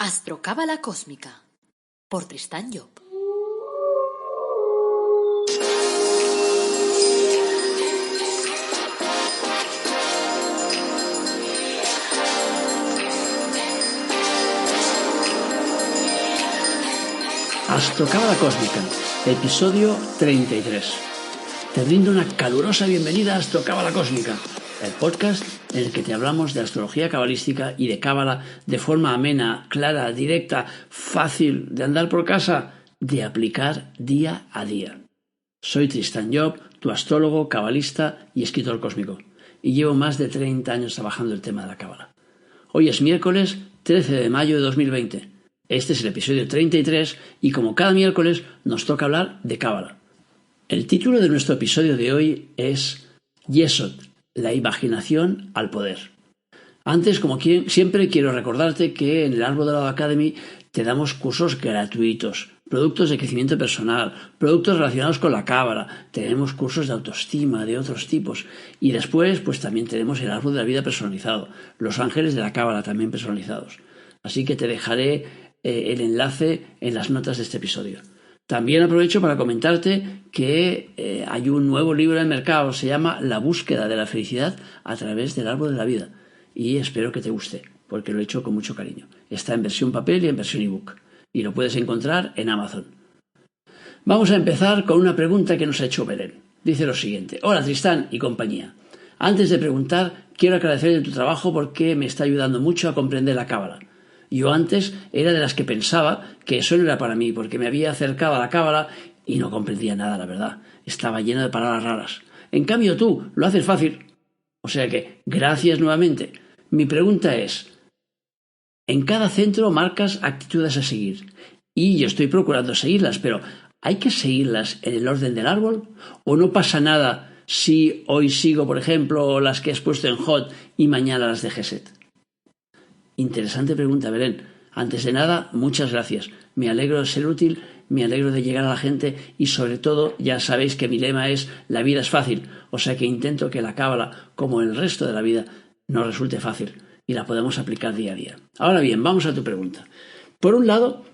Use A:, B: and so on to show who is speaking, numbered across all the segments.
A: Astrocábala cósmica por Tristán Job.
B: Astrocábala cósmica, episodio 33. Te brindo una calurosa bienvenida a Astrocábala cósmica, el podcast en el que te hablamos de astrología cabalística y de cábala de forma amena, clara, directa, fácil de andar por casa, de aplicar día a día. Soy Tristán Job, tu astrólogo, cabalista y escritor cósmico, y llevo más de 30 años trabajando el tema de la cábala. Hoy es miércoles 13 de mayo de 2020. Este es el episodio 33 y como cada miércoles nos toca hablar de cábala. El título de nuestro episodio de hoy es Yesod, la imaginación al poder. Antes, como siempre, quiero recordarte que en el Árbol Dorado Academy te damos cursos gratuitos, productos de crecimiento personal, productos relacionados con la cábala, tenemos cursos de autoestima de otros tipos y después pues también tenemos el Árbol de la Vida personalizado, los ángeles de la cábala también personalizados. Así que te dejaré el enlace en las notas de este episodio. También aprovecho para comentarte que hay un nuevo libro en el mercado, se llama La búsqueda de la felicidad a través del árbol de la vida y espero que te guste porque lo he hecho con mucho cariño. Está en versión papel y en versión ebook y lo puedes encontrar en Amazon. Vamos a empezar con una pregunta que nos ha hecho Belén. Dice lo siguiente: Hola Tristán y compañía. Antes de preguntar, quiero agradecer tu trabajo porque me está ayudando mucho a comprender la cábala. Yo antes era de las que pensaba que eso no era para mí, porque me había acercado a la cábala y no comprendía nada, la verdad. Estaba lleno de palabras raras. En cambio tú lo haces fácil. O sea que, gracias nuevamente. Mi pregunta es, en cada centro marcas actitudes a seguir. Y yo estoy procurando seguirlas, pero ¿hay que seguirlas en el orden del árbol? ¿O no pasa nada si hoy sigo, por ejemplo, las que has puesto en Hot y mañana las de Geset? Interesante pregunta, Belén. Antes de nada, muchas gracias. Me alegro de ser útil, me alegro de llegar a la gente y sobre todo ya sabéis que mi lema es la vida es fácil, o sea que intento que la cábala, como el resto de la vida, nos resulte fácil y la podemos aplicar día a día. Ahora bien, vamos a tu pregunta. Por un lado,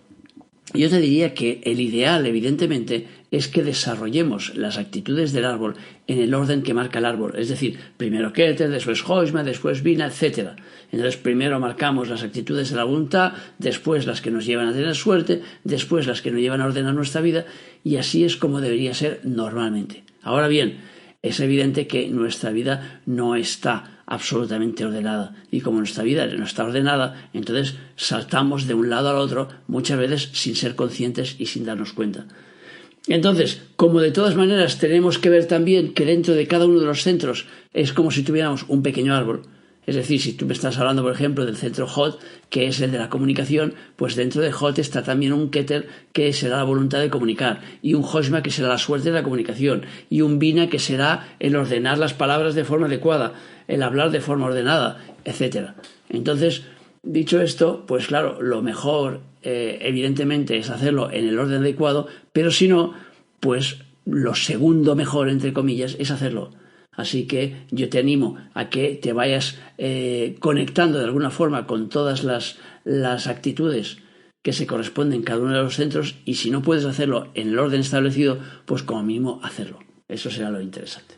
B: yo te diría que el ideal, evidentemente, es que desarrollemos las actitudes del árbol en el orden que marca el árbol. Es decir, primero Keter, después Hoshma, después Bina, etc. Entonces, primero marcamos las actitudes de la voluntad, después las que nos llevan a tener suerte, después las que nos llevan a ordenar nuestra vida, y así es como debería ser normalmente. Ahora bien, es evidente que nuestra vida no está absolutamente ordenada y como nuestra vida no está ordenada, entonces saltamos de un lado al otro muchas veces sin ser conscientes y sin darnos cuenta. Entonces, como de todas maneras tenemos que ver también que dentro de cada uno de los centros es como si tuviéramos un pequeño árbol. Es decir, si tú me estás hablando, por ejemplo, del centro Hot, que es el de la comunicación, pues dentro de Hot está también un Keter, que será la voluntad de comunicar, y un Hoshma, que será la suerte de la comunicación, y un Bina, que será el ordenar las palabras de forma adecuada, el hablar de forma ordenada, etc. Entonces, dicho esto, pues claro, lo mejor, evidentemente, es hacerlo en el orden adecuado, pero si no, pues lo segundo mejor, entre comillas, es hacerlo. Así que yo te animo a que te vayas conectando de alguna forma con todas las actitudes que se corresponden en cada uno de los centros y si no puedes hacerlo en el orden establecido, pues como mínimo hacerlo. Eso será lo interesante.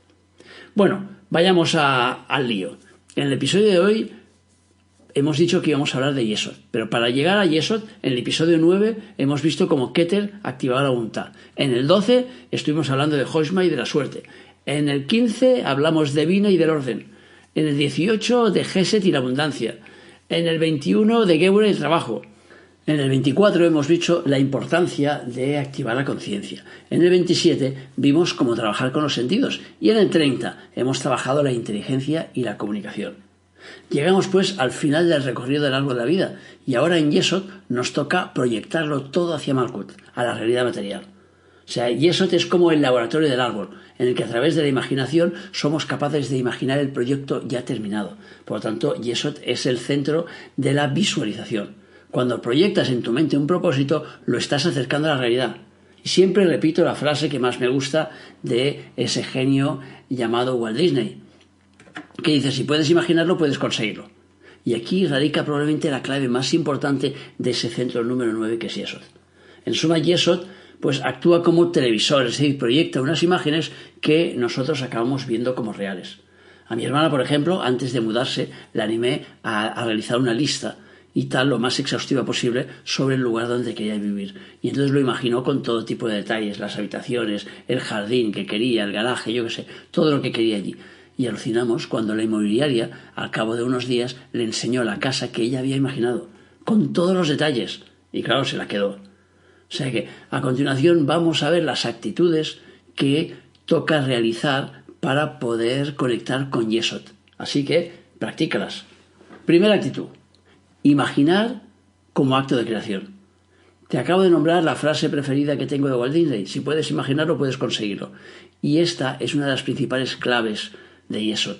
B: Bueno, vayamos al lío. En el episodio de hoy hemos dicho que íbamos a hablar de Yesod, pero para llegar a Yesod, en el episodio 9 hemos visto cómo Keter activaba la voluntad. En el 12 estuvimos hablando de Hoshma y de la suerte. En el 15 hablamos de Bina y del orden. En el 18 de Geset y la abundancia. En el 21 de Geburah y el trabajo. En el 24 hemos visto la importancia de activar la conciencia. En el 27 vimos cómo trabajar con los sentidos. Y en el 30 hemos trabajado la inteligencia y la comunicación. Llegamos pues al final del recorrido del árbol de la vida. Y ahora en Yesod nos toca proyectarlo todo hacia Malkut, a la realidad material. O sea, Yesod es como el laboratorio del árbol, en el que a través de la imaginación somos capaces de imaginar el proyecto ya terminado. Por lo tanto, Yesod es el centro de la visualización. Cuando proyectas en tu mente un propósito, lo estás acercando a la realidad. Y siempre repito la frase que más me gusta de ese genio llamado Walt Disney, que dice, si puedes imaginarlo, puedes conseguirlo. Y aquí radica probablemente la clave más importante de ese centro número 9 que es Yesod. En suma, Yesod pues actúa como televisor, es decir, proyecta unas imágenes que nosotros acabamos viendo como reales. A mi hermana, por ejemplo, antes de mudarse, la animé a realizar una lista y tal, lo más exhaustiva posible, sobre el lugar donde quería vivir. Y entonces lo imaginó con todo tipo de detalles, las habitaciones, el jardín que quería, el garaje, yo qué sé, todo lo que quería allí. Y alucinamos cuando la inmobiliaria, al cabo de unos días, le enseñó la casa que ella había imaginado, con todos los detalles. Y claro, se la quedó. O sea que, a continuación, vamos a ver las actitudes que toca realizar para poder conectar con Yesod. Así que, practícalas. Primera actitud. Imaginar como acto de creación. Te acabo de nombrar la frase preferida que tengo de Walt Disney. Si puedes imaginarlo, puedes conseguirlo. Y esta es una de las principales claves de Yesod.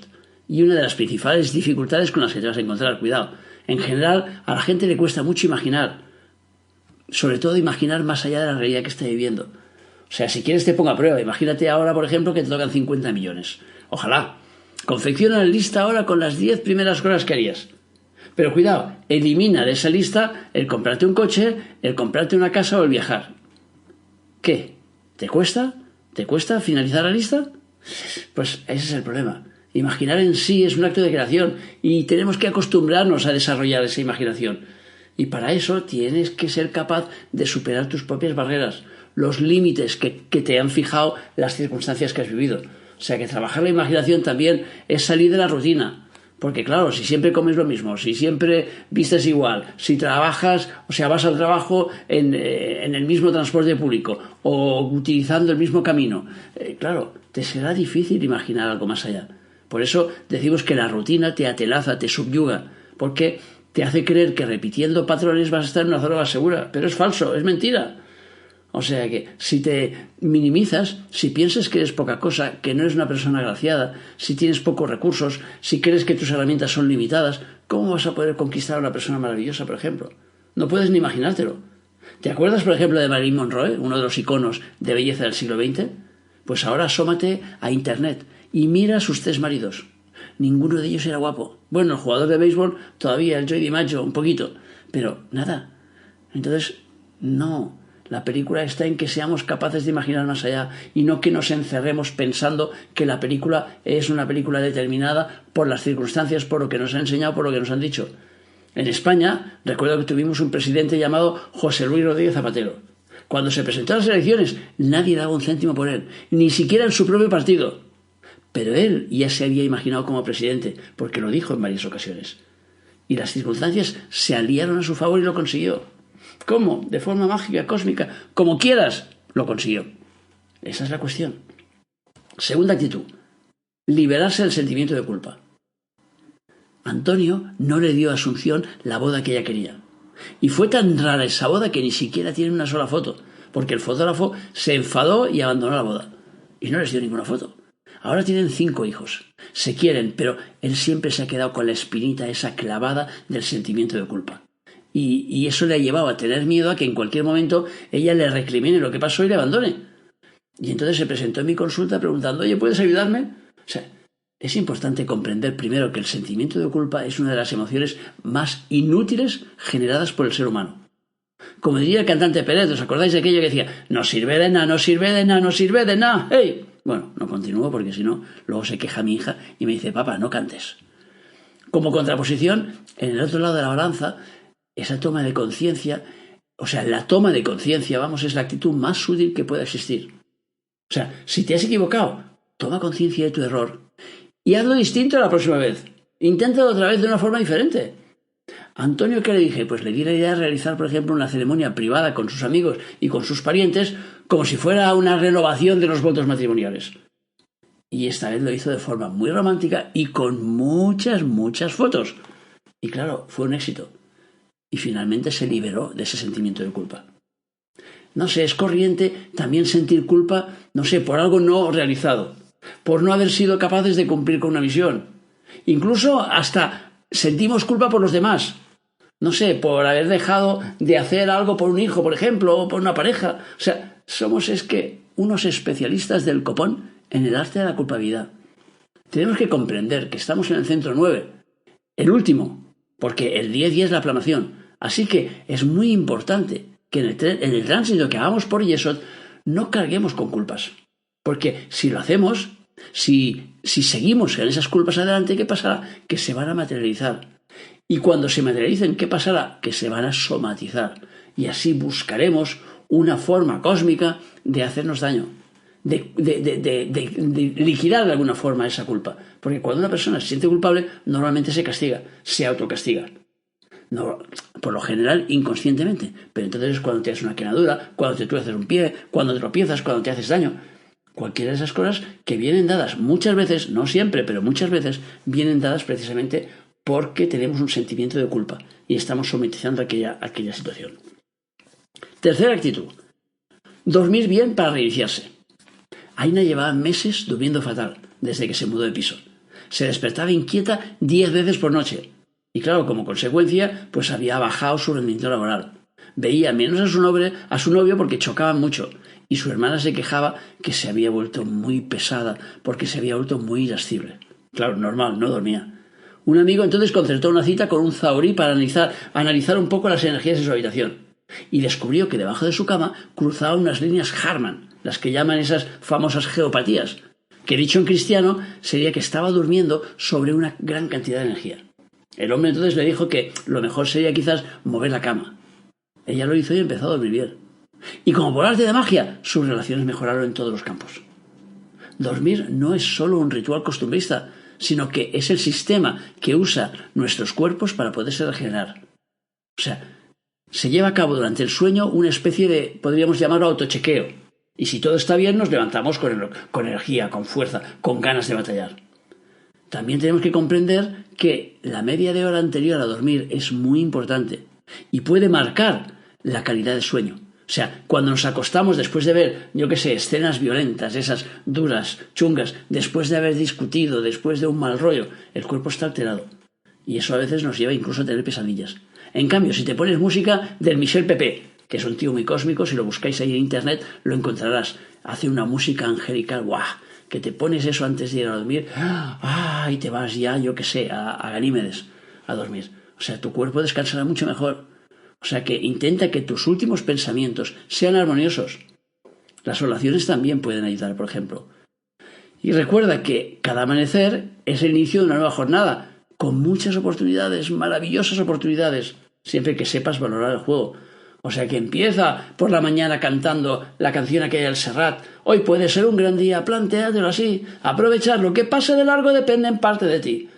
B: Y una de las principales dificultades con las que te vas a encontrar. Cuidado. En general, a la gente le cuesta mucho imaginar. Sobre todo imaginar más allá de la realidad que está viviendo. O sea, si quieres te pongo a prueba. Imagínate ahora, por ejemplo, que te tocan 50 millones. Ojalá. Confecciona la lista ahora con las 10 primeras cosas que harías. Pero cuidado, elimina de esa lista el comprarte un coche, el comprarte una casa o el viajar. ¿Qué? ¿Te cuesta? ¿Te cuesta finalizar la lista? Pues ese es el problema. Imaginar en sí es un acto de creación y tenemos que acostumbrarnos a desarrollar esa imaginación. Y para eso tienes que ser capaz de superar tus propias barreras, los límites que te han fijado las circunstancias que has vivido. O sea que trabajar la imaginación también es salir de la rutina. Porque claro, si siempre comes lo mismo, si siempre vistes igual, si trabajas, o sea, vas al trabajo en el mismo transporte público o utilizando el mismo camino, claro, te será difícil imaginar algo más allá. Por eso decimos que la rutina te atelaza, te subyuga, porque te hace creer que repitiendo patrones vas a estar en una zona segura, pero es falso, es mentira. O sea que si te minimizas, si piensas que eres poca cosa, que no eres una persona agraciada, si tienes pocos recursos, si crees que tus herramientas son limitadas, ¿cómo vas a poder conquistar a una persona maravillosa, por ejemplo? No puedes ni imaginártelo. ¿Te acuerdas, por ejemplo, de Marilyn Monroe, uno de los iconos de belleza del siglo XX? Pues ahora asómate a Internet y mira a sus 3 maridos. Ninguno de ellos era guapo. Bueno, el jugador de béisbol todavía, el Joey DiMaggio, un poquito, pero nada. Entonces, no. La película está en que seamos capaces de imaginar más allá y no que nos encerremos pensando que la película es una película determinada por las circunstancias, por lo que nos han enseñado, por lo que nos han dicho. En España, recuerdo que tuvimos un presidente llamado José Luis Rodríguez Zapatero. Cuando se presentó a las elecciones, nadie daba un céntimo por él, ni siquiera en su propio partido. Pero él ya se había imaginado como presidente, porque lo dijo en varias ocasiones. Y las circunstancias se aliaron a su favor y lo consiguió. ¿Cómo? De forma mágica, cósmica, como quieras, lo consiguió. Esa es la cuestión. Segunda actitud. Liberarse del sentimiento de culpa. Antonio no le dio a Asunción la boda que ella quería. Y fue tan rara esa boda que ni siquiera tiene una sola foto, porque el fotógrafo se enfadó y abandonó la boda. Y no les dio ninguna foto. Ahora tienen 5 hijos. Se quieren, pero él siempre se ha quedado con la espinita esa clavada del sentimiento de culpa. Y eso le ha llevado a tener miedo a que en cualquier momento ella le recrimine lo que pasó y le abandone. Y entonces se presentó en mi consulta preguntando, oye, ¿puedes ayudarme? O sea, es importante comprender primero que el sentimiento de culpa es una de las emociones más inútiles generadas por el ser humano. Como diría el cantante Pérez, ¿os acordáis de aquello que decía, no sirve de nada, no sirve de nada, no sirve de nada, hey? Bueno, no continúo porque si no, luego se queja mi hija y me dice, papá, no cantes. Como contraposición, en el otro lado de la balanza, esa toma de conciencia, o sea, la toma de conciencia, vamos, es la actitud más útil que pueda existir. O sea, si te has equivocado, toma conciencia de tu error y hazlo distinto la próxima vez. Inténtalo otra vez de una forma diferente. A Antonio, ¿qué le dije? Pues le di la idea de realizar, por ejemplo, una ceremonia privada con sus amigos y con sus parientes, como si fuera una renovación de los votos matrimoniales. Y esta vez lo hizo de forma muy romántica y con muchas, muchas fotos. Y claro, fue un éxito. Y finalmente se liberó de ese sentimiento de culpa. No sé, es corriente también sentir culpa, no sé, por algo no realizado, por no haber sido capaces de cumplir con una misión. Incluso hasta sentimos culpa por los demás. No sé, por haber dejado de hacer algo por un hijo, por ejemplo, o por una pareja. O sea, somos unos especialistas del copón en el arte de la culpabilidad. Tenemos que comprender que estamos en el centro 9, el último, porque el día a día es la planación. Así que es muy importante que en el tránsito que hagamos por Yesod no carguemos con culpas. Porque si lo hacemos, si seguimos en esas culpas adelante, ¿qué pasará? Que se van a materializar. Y cuando se materialicen, ¿qué pasará? Que se van a somatizar. Y así buscaremos una forma cósmica de hacernos daño, de liquidar de alguna forma esa culpa. Porque cuando una persona se siente culpable, normalmente se castiga, se autocastiga. No, por lo general inconscientemente, pero entonces es cuando te haces una quemadura, cuando te tuerces un pie, cuando tropiezas, cuando te haces daño. Cualquiera de esas cosas que vienen dadas muchas veces, no siempre, pero muchas veces, vienen dadas precisamente porque tenemos un sentimiento de culpa y estamos somatizando aquella situación. Tercera actitud: dormir bien para reiniciarse. Aina llevaba meses durmiendo fatal desde que se mudó de piso. Se despertaba inquieta 10 veces por noche. Y claro, como consecuencia, pues había bajado su rendimiento laboral. Veía menos a su novio porque chocaban mucho. Y su hermana se quejaba que se había vuelto muy pesada porque se había vuelto muy irascible. Claro, normal, no dormía. Un amigo entonces concertó una cita con un zahorí para analizar un poco las energías de su habitación. Y descubrió que debajo de su cama cruzaban unas líneas Harman, las que llaman esas famosas geopatías, que dicho en cristiano sería que estaba durmiendo sobre una gran cantidad de energía. El hombre entonces le dijo que lo mejor sería quizás mover la cama. Ella lo hizo y empezó a dormir bien. Y como por arte de magia, sus relaciones mejoraron en todos los campos. Dormir no es solo un ritual costumbrista, sino que es el sistema que usa nuestros cuerpos para poderse regenerar. O sea, se lleva a cabo durante el sueño una especie de, podríamos llamarlo, autochequeo. Y si todo está bien, nos levantamos con energía, con fuerza, con ganas de batallar. También tenemos que comprender que la media de hora anterior a dormir es muy importante y puede marcar la calidad del sueño. O sea, cuando nos acostamos después de ver, escenas violentas, esas duras, chungas, después de haber discutido, después de un mal rollo, el cuerpo está alterado. Y eso a veces nos lleva incluso a tener pesadillas. En cambio, si te pones música del Michel Pepé, que es un tío muy cósmico, si lo buscáis ahí en internet, lo encontrarás. Hace una música angelical, ¡guau!, que te pones eso antes de ir a dormir, y te vas ya, a Ganímedes a dormir. O sea, tu cuerpo descansará mucho mejor. O sea que intenta que tus últimos pensamientos sean armoniosos. Las oraciones también pueden ayudar, por ejemplo. Y recuerda que cada amanecer es el inicio de una nueva jornada, con muchas oportunidades, maravillosas oportunidades, siempre que sepas valorar el juego. O sea que empieza por la mañana cantando la canción aquella del Serrat. Hoy puede ser un gran día, plantéatelo así. Aprovechar lo que pase de largo depende en parte de ti.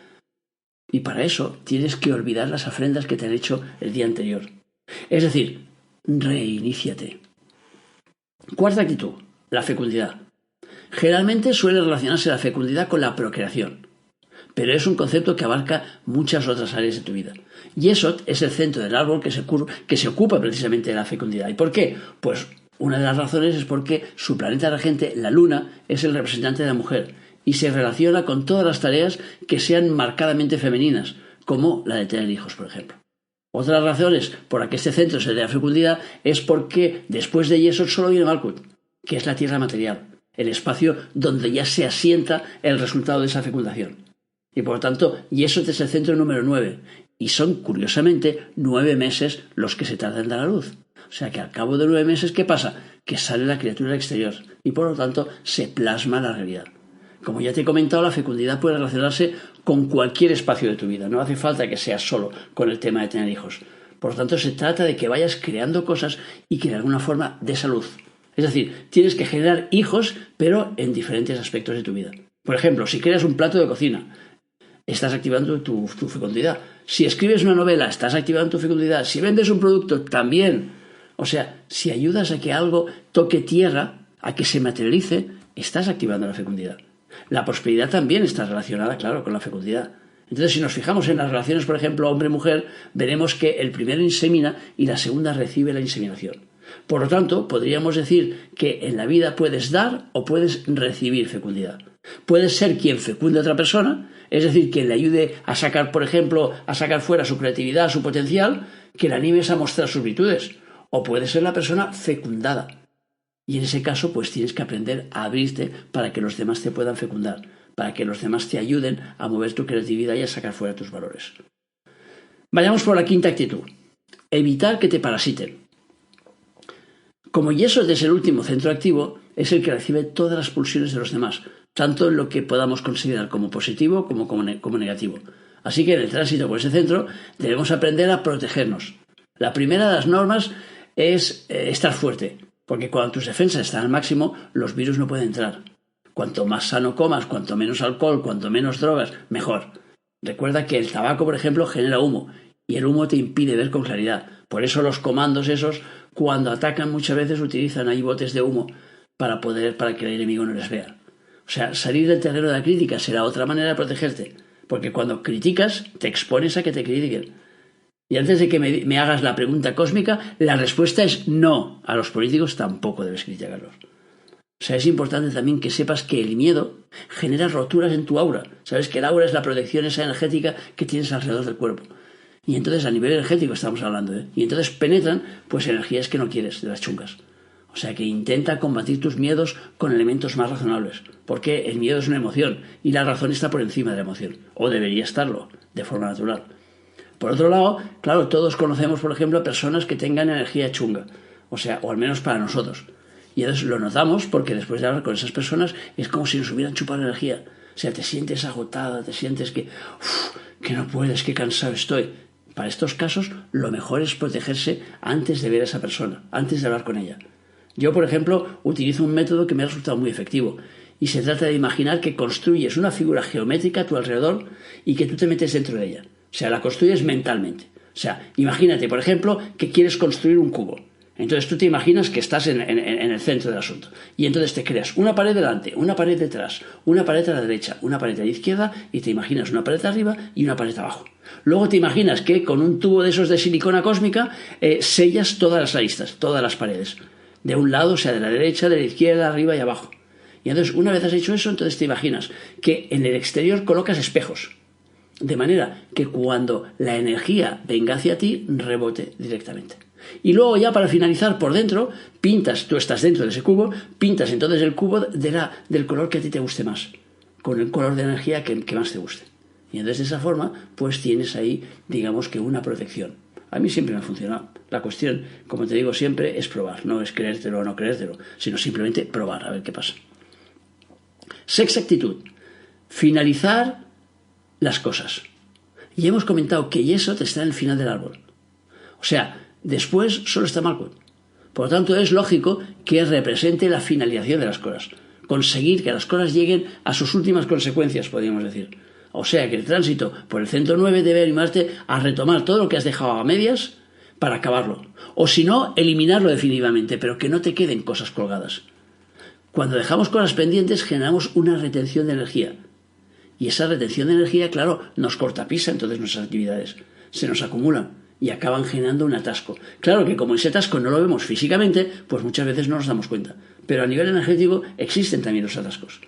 B: Y para eso tienes que olvidar las ofrendas que te han hecho el día anterior. Es decir, reiníciate. Cuarta actitud: la fecundidad. Generalmente suele relacionarse la fecundidad con la procreación, pero es un concepto que abarca muchas otras áreas de tu vida. Yesod es el centro del árbol que se ocupa precisamente de la fecundidad. ¿Y por qué? Pues una de las razones es porque su planeta regente, la Luna, es el representante de la mujer y se relaciona con todas las tareas que sean marcadamente femeninas, como la de tener hijos, por ejemplo. Otra de las razones por la que este centro es el de la fecundidad es porque después de Yesod solo viene Malkut, que es la tierra material, el espacio donde ya se asienta el resultado de esa fecundación. Y por lo tanto, Yesod es el centro número 9. Y son, curiosamente, 9 meses los que se tardan en dar a luz. O sea que al cabo de 9 meses, ¿qué pasa? Que sale la criatura al exterior. Y por lo tanto, se plasma la realidad. Como ya te he comentado, la fecundidad puede relacionarse con cualquier espacio de tu vida. No hace falta que seas solo con el tema de tener hijos. Por lo tanto, se trata de que vayas creando cosas y que de alguna forma des a luz. Es decir, tienes que generar hijos, pero en diferentes aspectos de tu vida. Por ejemplo, si creas un plato de cocina, estás activando tu fecundidad. Si escribes una novela, estás activando tu fecundidad. Si vendes un producto, también. O sea, si ayudas a que algo toque tierra, a que se materialice, estás activando la fecundidad. La prosperidad también está relacionada, claro, con la fecundidad. Entonces, si nos fijamos en las relaciones, por ejemplo, hombre-mujer, veremos que el primero insemina y la segunda recibe la inseminación. Por lo tanto, podríamos decir que en la vida puedes dar o puedes recibir fecundidad. Puedes ser quien fecunde a otra persona, es decir, quien le ayude a sacar, por ejemplo, a sacar fuera su creatividad, su potencial, que le animes a mostrar sus virtudes. O puedes ser la persona fecundada. Y en ese caso, pues tienes que aprender a abrirte para que los demás te puedan fecundar, para que los demás te ayuden a mover tu creatividad y a sacar fuera tus valores. Vayamos por la quinta actitud. Evitar que te parasiten. Como Yesod es el último centro activo, es el que recibe todas las pulsiones de los demás, tanto en lo que podamos considerar como positivo como negativo. Así que en el tránsito por ese centro debemos aprender a protegernos. La primera de las normas es estar fuerte, porque cuando tus defensas están al máximo, los virus no pueden entrar. Cuanto más sano comas, cuanto menos alcohol, cuanto menos drogas, mejor. Recuerda que el tabaco, por ejemplo, genera humo, y el humo te impide ver con claridad. Por eso los comandos esos, cuando atacan muchas veces, utilizan ahí botes de humo para que el enemigo no les vea. O sea, salir del terreno de la crítica será otra manera de protegerte, porque cuando criticas te expones a que te critiquen. Y antes de que me hagas la pregunta cósmica, la respuesta es no. A los políticos tampoco debes criticarlos. O sea, es importante también que sepas que el miedo genera roturas en tu aura. Sabes que el aura es la protección esa energética que tienes alrededor del cuerpo. Y entonces a nivel energético estamos hablando, ¿eh? Y entonces penetran pues energías que no quieres, de las chungas. O sea que intenta combatir tus miedos con elementos más razonables, porque el miedo es una emoción y la razón está por encima de la emoción, o debería estarlo, de forma natural. Por otro lado, claro, todos conocemos, por ejemplo, personas que tengan energía chunga, o al menos para nosotros. Y entonces lo notamos porque después de hablar con esas personas es como si nos hubieran chupado energía. O sea, te sientes agotada, te sientes que no puedes, que cansado estoy. Para estos casos, lo mejor es protegerse antes de ver a esa persona, antes de hablar con ella. Yo, por ejemplo, utilizo un método que me ha resultado muy efectivo y se trata de imaginar que construyes una figura geométrica a tu alrededor y que tú te metes dentro de ella. O sea, la construyes mentalmente. O sea, imagínate, por ejemplo, que quieres construir un cubo. Entonces tú te imaginas que estás en el centro del asunto. Y entonces te creas una pared delante, una pared detrás, una pared a la derecha, una pared a la izquierda y te imaginas una pared arriba y una pared abajo. Luego te imaginas que con un tubo de esos de silicona cósmica sellas todas las aristas, todas las paredes. De un lado, o sea, de la derecha, de la izquierda, arriba y abajo. Y entonces una vez has hecho eso, entonces te imaginas que en el exterior colocas espejos. De manera que cuando la energía venga hacia ti, rebote directamente. Y luego ya para finalizar por dentro, pintas, tú estás dentro de ese cubo, pintas entonces el cubo del color que a ti te guste más, con el color de energía que más te guste. Y entonces de esa forma, pues tienes ahí, digamos que una protección. A mí siempre me ha funcionado. La cuestión, como te digo siempre, es probar. No es creértelo o no creértelo, sino simplemente probar, a ver qué pasa. Sexta actitud. Finalizar las cosas. Y hemos comentado que Yesod está en el final del árbol. O sea, después solo está Malkut. Por lo tanto, es lógico que represente la finalización de las cosas. Conseguir que las cosas lleguen a sus últimas consecuencias, podríamos decir. O sea que el tránsito por el centro 9 debe animarte a retomar todo lo que has dejado a medias para acabarlo. O si no, eliminarlo definitivamente, pero que no te queden cosas colgadas. Cuando dejamos cosas pendientes, generamos una retención de energía. Y esa retención de energía, claro, nos cortapisa entonces nuestras actividades. Se nos acumulan y acaban generando un atasco. Claro que como ese atasco no lo vemos físicamente, pues muchas veces no nos damos cuenta. Pero a nivel energético existen también los atascos.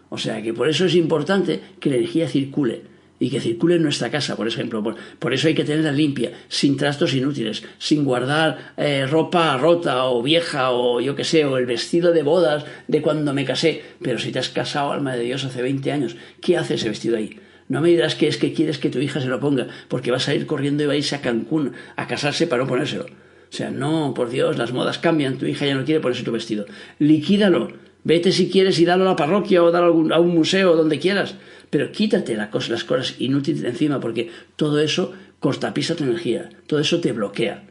B: O sea que por eso es importante que la energía circule y que circule en nuestra casa, por ejemplo. Por eso hay que tenerla limpia, sin trastos inútiles, sin guardar ropa rota o vieja o yo qué sé, o el vestido de bodas de cuando me casé. Pero si te has casado, alma de Dios, hace 20 años, ¿qué hace ese vestido ahí? No me dirás que es que quieres que tu hija se lo ponga, porque vas a ir corriendo y va a irse a Cancún a casarse para no ponérselo. O sea, no, por Dios, las modas cambian, tu hija ya no quiere ponerse tu vestido. Liquídalo. Vete si quieres y dalo a la parroquia o dalo a un museo, donde quieras. Pero quítate las cosas inútiles de encima, porque todo eso cortapisa tu energía. Todo eso te bloquea.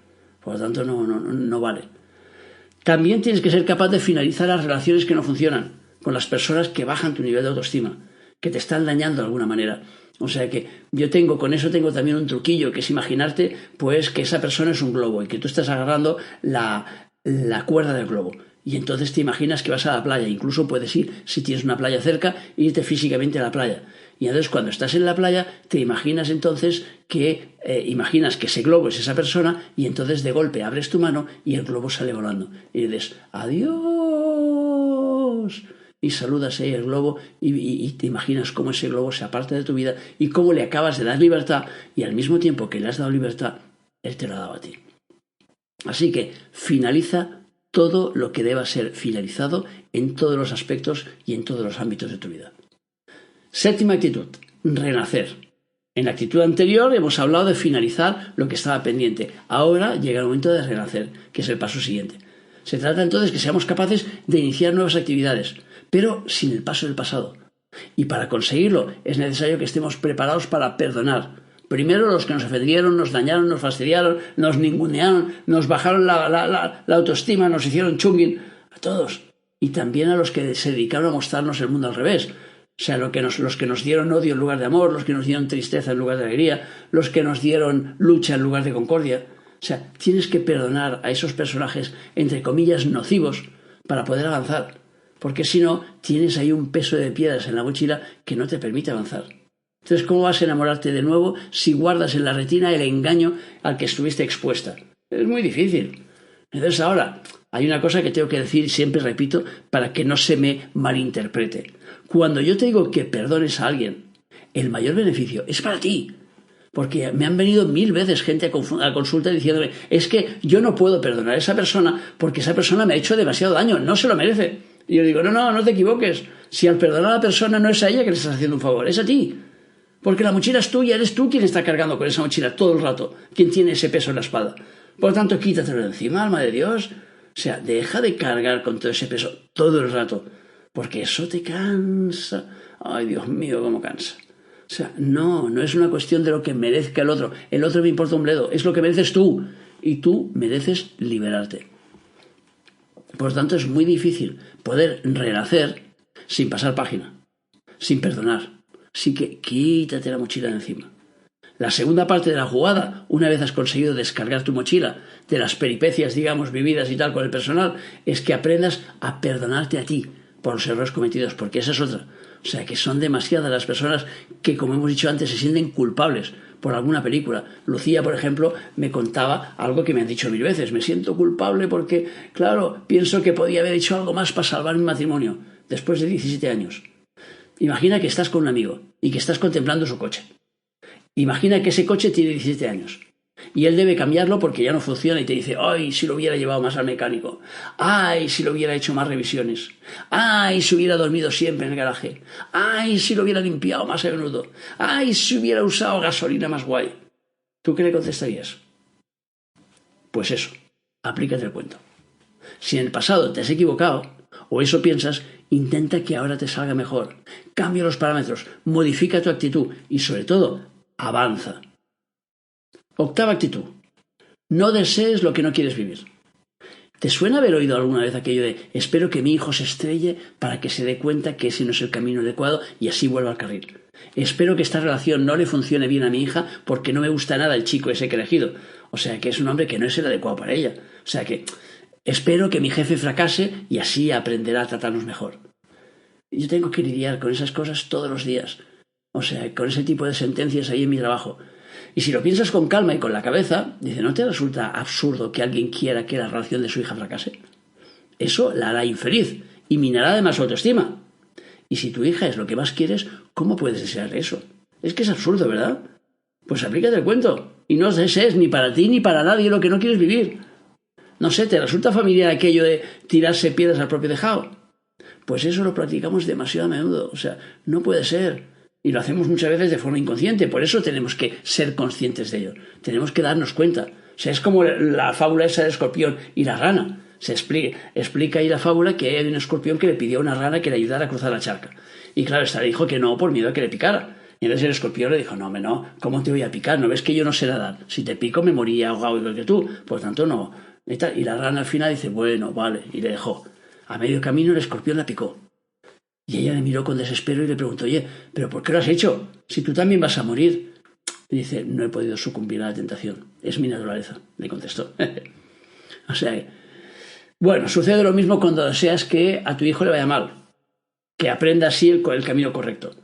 B: Por lo tanto, no vale. También tienes que ser capaz de finalizar las relaciones que no funcionan, con las personas que bajan tu nivel de autoestima, que te están dañando de alguna manera. O sea que con eso tengo también un truquillo, que es imaginarte pues que esa persona es un globo y que tú estás agarrando la cuerda del globo. Y entonces te imaginas que vas a la playa, incluso puedes ir, si tienes una playa cerca, irte físicamente a la playa. Y entonces cuando estás en la playa, te imaginas entonces que ese globo es esa persona y entonces de golpe abres tu mano y el globo sale volando. Y dices, ¡adiós! Y saludas ahí el globo y te imaginas cómo ese globo se aparta de tu vida y cómo le acabas de dar libertad y al mismo tiempo que le has dado libertad, él te lo ha dado a ti. Así que finaliza todo lo que deba ser finalizado en todos los aspectos y en todos los ámbitos de tu vida. Séptima actitud, renacer. En la actitud anterior hemos hablado de finalizar lo que estaba pendiente. Ahora llega el momento de renacer, que es el paso siguiente. Se trata entonces de que seamos capaces de iniciar nuevas actividades, pero sin el paso del pasado. Y para conseguirlo es necesario que estemos preparados para perdonar. Primero los que nos ofendieron, nos dañaron, nos fastidiaron, nos ningunearon, nos bajaron la autoestima, nos hicieron chunguin, a todos. Y también a los que se dedicaron a mostrarnos el mundo al revés. O sea, los que nos dieron odio en lugar de amor, los que nos dieron tristeza en lugar de alegría, los que nos dieron lucha en lugar de concordia. O sea, tienes que perdonar a esos personajes, entre comillas, nocivos, para poder avanzar. Porque si no, tienes ahí un peso de piedras en la mochila que no te permite avanzar. Entonces, ¿cómo vas a enamorarte de nuevo si guardas en la retina el engaño al que estuviste expuesta? Es muy difícil. Entonces ahora, hay una cosa que tengo que decir y siempre repito para que no se me malinterprete. Cuando yo te digo que perdones a alguien, el mayor beneficio es para ti. Porque me han venido 1000 veces gente a consulta diciéndome, es que yo no puedo perdonar a esa persona porque esa persona me ha hecho demasiado daño, no se lo merece. Y yo digo, no te equivoques. Si al perdonar a la persona no es a ella que le estás haciendo un favor, es a ti. Porque la mochila es tuya, eres tú quien está cargando con esa mochila todo el rato, quien tiene ese peso en la espalda. Por lo tanto, quítatelo de encima, alma de Dios. O sea, deja de cargar con todo ese peso todo el rato, porque eso te cansa. Ay, Dios mío, cómo cansa. O sea, no es una cuestión de lo que merezca el otro. El otro me importa un bledo, es lo que mereces tú. Y tú mereces liberarte. Por lo tanto, es muy difícil poder renacer sin pasar página, sin perdonar. Así que quítate la mochila de encima. La segunda parte de la jugada, una vez has conseguido descargar tu mochila de las peripecias, digamos, vividas y tal con el personal, es que aprendas a perdonarte a ti por los errores cometidos, porque esa es otra. O sea, que son demasiadas las personas que, como hemos dicho antes, se sienten culpables por alguna película. Lucía, por ejemplo, me contaba algo que me han dicho 1000 veces. Me siento culpable porque, claro, pienso que podía haber hecho algo más para salvar mi matrimonio después de 17 años. Imagina que estás con un amigo y que estás contemplando su coche. Imagina que ese coche tiene 17 años y él debe cambiarlo porque ya no funciona y te dice, ay, si lo hubiera llevado más al mecánico, ay, si lo hubiera hecho más revisiones, ay, si hubiera dormido siempre en el garaje, ay, si lo hubiera limpiado más a menudo, ay, si hubiera usado gasolina más guay. ¿Tú qué le contestarías? Pues eso, aplícate el cuento. Si en el pasado te has equivocado, o eso piensas, intenta que ahora te salga mejor. Cambia los parámetros, modifica tu actitud y, sobre todo, avanza. Octava actitud. No desees lo que no quieres vivir. ¿Te suena haber oído alguna vez aquello de espero que mi hijo se estrelle para que se dé cuenta que ese no es el camino adecuado y así vuelva al carril? Espero que esta relación no le funcione bien a mi hija porque no me gusta nada el chico ese que he elegido. O sea, que es un hombre que no es el adecuado para ella. O sea, que espero que mi jefe fracase y así aprenderá a tratarnos mejor. Yo tengo que lidiar con esas cosas todos los días. O sea, con ese tipo de sentencias ahí en mi trabajo. Y si lo piensas con calma y con la cabeza, dice, ¿no te resulta absurdo que alguien quiera que la relación de su hija fracase? Eso la hará infeliz y minará además su autoestima. Y si tu hija es lo que más quieres, ¿cómo puedes desear eso? Es que es absurdo, ¿verdad? Pues aplícate el cuento y no desees ni para ti ni para nadie lo que no quieres vivir. No sé, ¿te resulta familiar aquello de tirarse piedras al propio tejado? Pues eso lo practicamos demasiado a menudo. O sea, no puede ser. Y lo hacemos muchas veces de forma inconsciente. Por eso tenemos que ser conscientes de ello. Tenemos que darnos cuenta. O sea, es como la fábula esa del escorpión y la rana. Se explica ahí la fábula que hay un escorpión que le pidió a una rana que le ayudara a cruzar la charca. Y claro, esta le dijo que no por miedo a que le picara. Y entonces el escorpión le dijo, no, ¿cómo te voy a picar? ¿No ves que yo no sé nadar? Si te pico me moría ahogado igual que tú. Por tanto, no. Y la rana al final dice, bueno, vale. Y le dejó. A medio camino el escorpión la picó. Y ella le miró con desespero y le preguntó, oye, ¿pero por qué lo has hecho? Si tú también vas a morir. Y dice, no he podido sucumbir a la tentación. Es mi naturaleza, le contestó. O sea, bueno, sucede lo mismo cuando deseas que a tu hijo le vaya mal. Que aprenda así el camino correcto.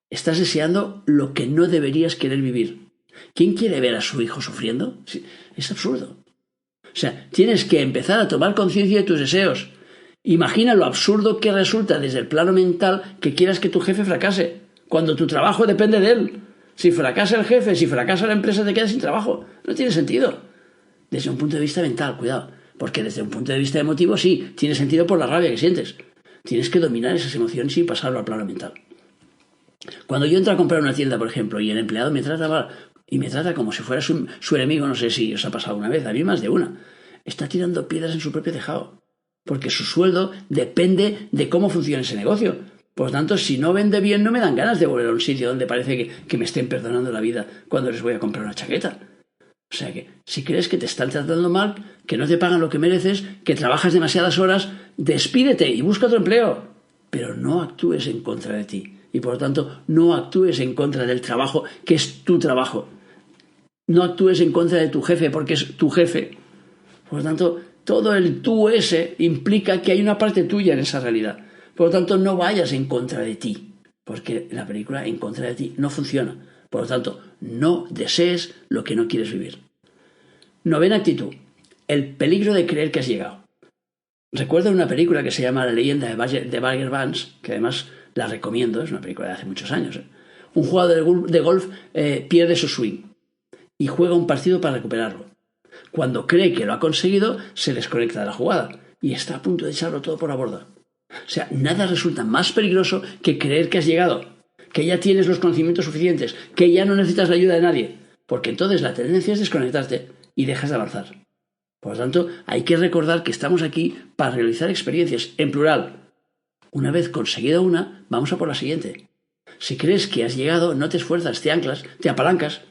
B: Estás deseando lo que no deberías querer vivir. ¿Quién quiere ver a su hijo sufriendo? Sí, es absurdo. O sea, tienes que empezar a tomar conciencia de tus deseos. Imagina lo absurdo que resulta desde el plano mental que quieras que tu jefe fracase, cuando tu trabajo depende de él. Si fracasa el jefe, si fracasa la empresa, te quedas sin trabajo. No tiene sentido. Desde un punto de vista mental, cuidado. Porque desde un punto de vista emotivo, sí, tiene sentido por la rabia que sientes. Tienes que dominar esas emociones y pasarlo al plano mental. Cuando yo entro a comprar una tienda, por ejemplo, y el empleado me trata mal y me trata como si fuera su enemigo, no sé si os ha pasado una vez, a mí más de una, está tirando piedras en su propio tejado, porque su sueldo depende de cómo funciona ese negocio. Por lo tanto, si no vende bien, no me dan ganas de volver a un sitio donde parece que me estén perdonando la vida cuando les voy a comprar una chaqueta. O sea que, si crees que te están tratando mal, que no te pagan lo que mereces, que trabajas demasiadas horas, despídete y busca otro empleo. Pero no actúes en contra de ti. Y por lo tanto, no actúes en contra del trabajo, que es tu trabajo. No actúes en contra de tu jefe, porque es tu jefe. Por lo tanto, todo el tú ese implica que hay una parte tuya en esa realidad. Por lo tanto, no vayas en contra de ti, porque la película en contra de ti no funciona. Por lo tanto, no desees lo que no quieres vivir. 9ª actitud. El peligro de creer que has llegado. Recuerdo una película que se llama La leyenda de Bagger Vance, que además la recomiendo, es una película de hace muchos años. Un jugador de golf pierde su swing y juega un partido para recuperarlo. Cuando cree que lo ha conseguido, se desconecta de la jugada y está a punto de echarlo todo por la borda. O sea, nada resulta más peligroso que creer que has llegado, que ya tienes los conocimientos suficientes, que ya no necesitas la ayuda de nadie, porque entonces la tendencia es desconectarte y dejas de avanzar. Por lo tanto, hay que recordar que estamos aquí para realizar experiencias, en plural. Una vez conseguida una, vamos a por la siguiente. Si crees que has llegado, no te esfuerzas, te anclas, te apalancas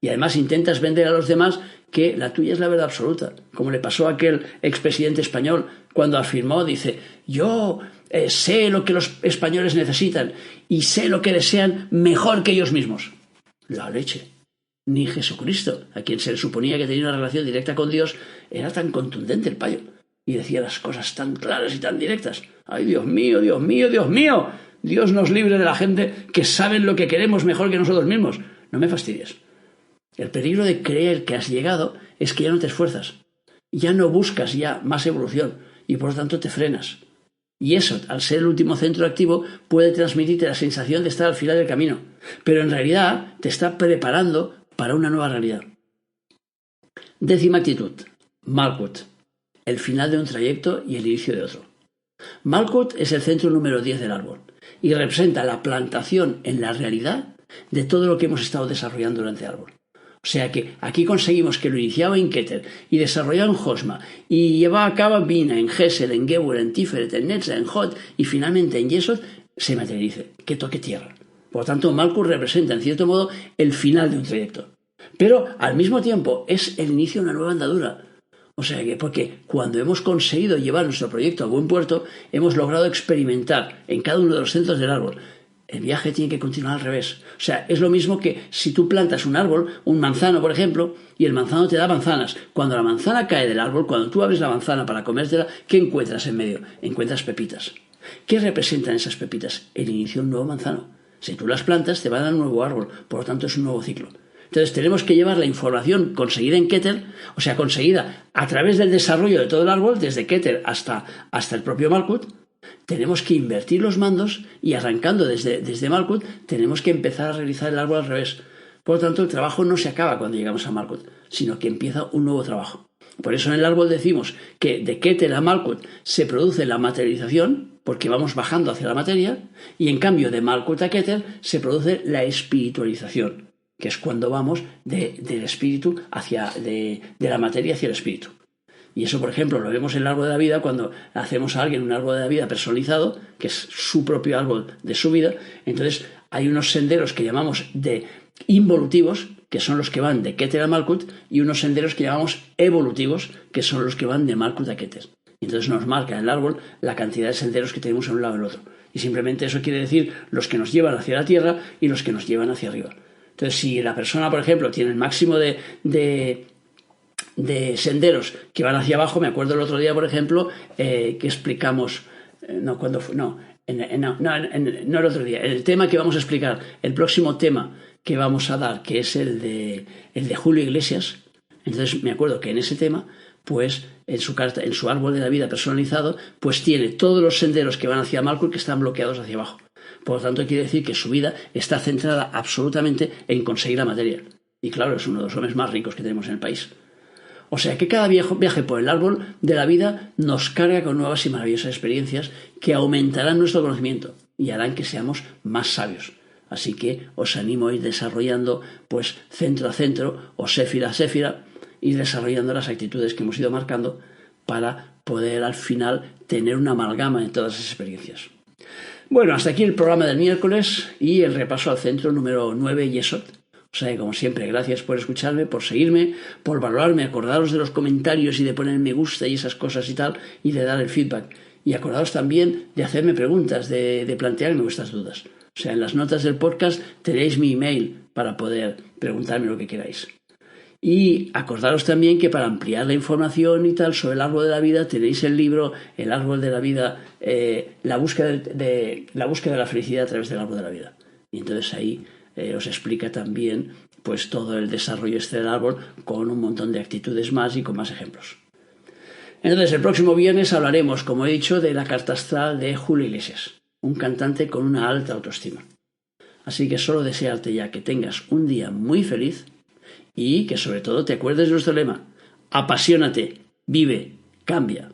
B: y además intentas vender a los demás que la tuya es la verdad absoluta, como le pasó a aquel expresidente español cuando afirmó, dice, yo sé lo que los españoles necesitan y sé lo que desean mejor que ellos mismos. La leche. Ni Jesucristo, a quien se le suponía que tenía una relación directa con Dios, era tan contundente el payo y decía las cosas tan claras y tan directas. ¡Ay, Dios mío, Dios mío, Dios mío! Dios nos libre de la gente que saben lo que queremos mejor que nosotros mismos. No me fastidies. El peligro de creer que has llegado es que ya no te esfuerzas, ya no buscas ya más evolución y por lo tanto te frenas. Y eso, al ser el último centro activo, puede transmitirte la sensación de estar al final del camino, pero en realidad te está preparando para una nueva realidad. 10ª actitud. Malkuth. El final de un trayecto y el inicio de otro. Malkuth es el centro número 10 del árbol y representa la plantación en la realidad de todo lo que hemos estado desarrollando durante el árbol. O sea que aquí conseguimos que lo iniciaba en Keter y desarrollaba en Hosma y llevaba a cabo en Bina, en Gesel, en Geber, en Tiferet, en Netzah, en Hod y finalmente en Yesod se materialice, que toque tierra. Por lo tanto, Malkuth representa en cierto modo el final de un trayecto. Pero al mismo tiempo es el inicio de una nueva andadura. O sea que porque cuando hemos conseguido llevar nuestro proyecto a buen puerto, hemos logrado experimentar en cada uno de los centros del árbol. El viaje tiene que continuar al revés. O sea, es lo mismo que si tú plantas un árbol, un manzano, por ejemplo, y el manzano te da manzanas. Cuando la manzana cae del árbol, cuando tú abres la manzana para comértela, ¿qué encuentras en medio? Encuentras pepitas. ¿Qué representan esas pepitas? El inicio de un nuevo manzano. Si tú las plantas, te van a dar un nuevo árbol. Por lo tanto, es un nuevo ciclo. Entonces, tenemos que llevar la información conseguida en Keter, o sea, conseguida a través del desarrollo de todo el árbol, desde Keter hasta el propio Malkuth. Tenemos que invertir los mandos y arrancando desde Malkuth tenemos que empezar a realizar el árbol al revés. Por lo tanto, el trabajo no se acaba cuando llegamos a Malkuth, sino que empieza un nuevo trabajo. Por eso en el árbol decimos que de Keter a Malkuth se produce la materialización, porque vamos bajando hacia la materia, y en cambio de Malkuth a Keter se produce la espiritualización, que es cuando vamos del espíritu de la materia hacia el espíritu. Y eso, por ejemplo, lo vemos en el árbol de la vida cuando hacemos a alguien un árbol de la vida personalizado, que es su propio árbol de su vida. Entonces hay unos senderos que llamamos de involutivos, que son los que van de Keter a Malkuth, y unos senderos que llamamos evolutivos, que son los que van de Malkuth a Keter. Y entonces nos marca en el árbol la cantidad de senderos que tenemos a un lado y al otro. Y simplemente eso quiere decir los que nos llevan hacia la tierra y los que nos llevan hacia arriba. Entonces, si la persona, por ejemplo, tiene el máximo de senderos que van hacia abajo, me acuerdo el otro día, por ejemplo, que explicamos, no el otro día, el tema que vamos a explicar, el próximo tema que vamos a dar, que es el de Julio Iglesias. Entonces me acuerdo que en ese tema, pues en su carta, en su árbol de la vida personalizado, pues tiene todos los senderos que van hacia Malkuth que están bloqueados hacia abajo. Por lo tanto, quiere decir que su vida está centrada absolutamente en conseguir la materia. Y claro, es uno de los hombres más ricos que tenemos en el país. O sea que cada viaje por el árbol de la vida nos carga con nuevas y maravillosas experiencias que aumentarán nuestro conocimiento y harán que seamos más sabios. Así que os animo a ir desarrollando pues centro a centro o séfira a séfira, ir desarrollando las actitudes que hemos ido marcando para poder al final tener una amalgama de todas esas experiencias. Bueno, hasta aquí el programa del miércoles y el repaso al centro número 9 Yesod. O sea, como siempre, gracias por escucharme, por seguirme, por valorarme, acordaros de los comentarios y de poner me gusta y esas cosas y tal, y de dar el feedback. Y acordaos también de hacerme preguntas, de plantearme vuestras dudas. O sea, en las notas del podcast tenéis mi email para poder preguntarme lo que queráis. Y acordaros también que para ampliar la información y tal sobre el árbol de la vida tenéis el libro El árbol de la vida, la búsqueda de la felicidad a través del árbol de la vida. Y entonces ahí os explica también pues todo el desarrollo del árbol con un montón de actitudes más y con más ejemplos. Entonces el próximo viernes hablaremos, como he dicho, de la carta astral de Julio Iglesias, un cantante con una alta autoestima. Así que solo desearte ya que tengas un día muy feliz y que sobre todo te acuerdes de nuestro lema: apasionate, vive, cambia.